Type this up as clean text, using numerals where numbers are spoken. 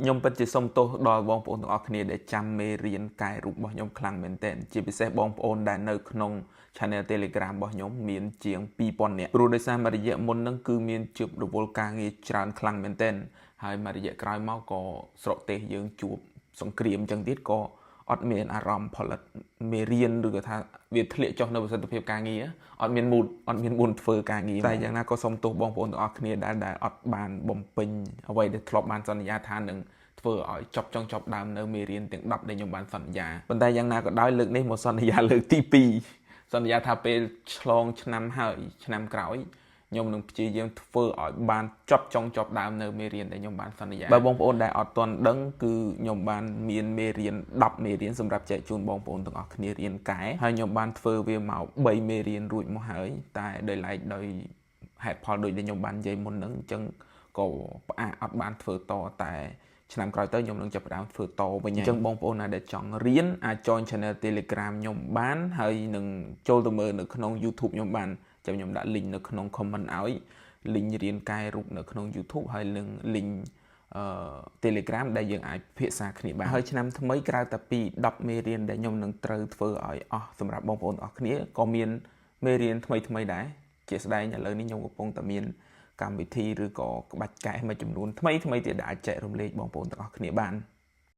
ខ្ញុំពិតជាសូមទោសដល់បងប្អូនទាំងអស់គ្នាដែលចាំមេរៀនកែរូបរបស់ខ្ញុំខ្លាំងមែនទែនជាពិសេសបងប្អូនដែលនៅក្នុង Channel Telegram របស់ខ្ញុំមានជាង2000នាក់ព្រោះដោយសារមួយរយៈមុនហ្នឹងគឺមានជួបរវល់ការងារច្រើនខ្លាំងមែនទែនហើយមួយរយៈក្រោយមកក៏ស្រុកទេសយើងជួបសង្គ្រាមអញ្ចឹងទៀតក៏អត់មានអារម្មណ៍ផលិតមេរៀនឬក៏ថាវាធ្លាក់ចុះនៅប្រសិទ្ធភាពការងារអត់មាន mood ធ្វើការងារតែយ៉ាងណាក៏សូមទោសបងប្អូនទាំងអស់គ្នាដែលអត់បានបំពេញអ្វីដែលធ្លាប់បានសន្យាថានឹងធ្វើឲ្យចប់ដើមនៅមេរៀនទាំង10ដែលខ្ញុំបានសន្យាប៉ុន្តែយ៉ាងណាក៏ដោយលើកនេះមកសន្យាលើកទី2សន្យាថាពេលឆ្លងឆ្នាំហើយឆ្នាំក្រោយខ្ញុំនឹងព្យាយាមធ្វើឲ្យបានចប់ដើមនៅមេរៀនដែលខ្ញុំបានសន្យាបើបងប្អូនដែលអត់ទាន់ដឹងគឺខ្ញុំបានមានមេរៀន10មេរៀនសម្រាប់ចែកជូនបងប្អូនទាំងអស់គ្នារៀនកែហើយខ្ញុំបានធ្វើវាមក3មេរៀនរួចមកហើយតែដោយឡែកដោយហេតុផលដូចដែលខ្ញុំបាននិយាយមុនហ្នឹងអញ្ចឹងក៏ផ្អាកអត់បានធ្វើតតែឆ្នាំក្រោយទៅខ្ញុំនឹងចាប់ផ្ដើមធ្វើតវិញអញ្ចឹងបងប្អូនដែលចង់រៀនអាច join channel Telegram ខ្ញុំបានហើយនឹងចូលទៅមើលនៅក្នុង YouTube ខ្ញុំបានចាំខ្ញុំដាក់ link នៅក្នុង comment ឲ្យ link រៀនកែរូបនៅក្នុង YouTube ហើយនឹង link Telegram ដែលយើងអាចពិភាក្សាគ្នាបានហើយឆ្នាំថ្មីក្រៅតែពី10មេរៀនដែលខ្ញុំនឹងត្រូវធ្វើឲ្យអស់សម្រាប់បងប្អូនទាំងអស់គ្នាក៏មានមេរៀនថ្មីដែរជាស្ដែងឥឡូវនេះខ្ញុំកំពុងតែមានកម្មវិធីឬក៏ក្បាច់កែមួយចំនួនថ្មីទៀតដែលអាចចែករំលែកបងប្អូនទាំងអស់គ្នាបាន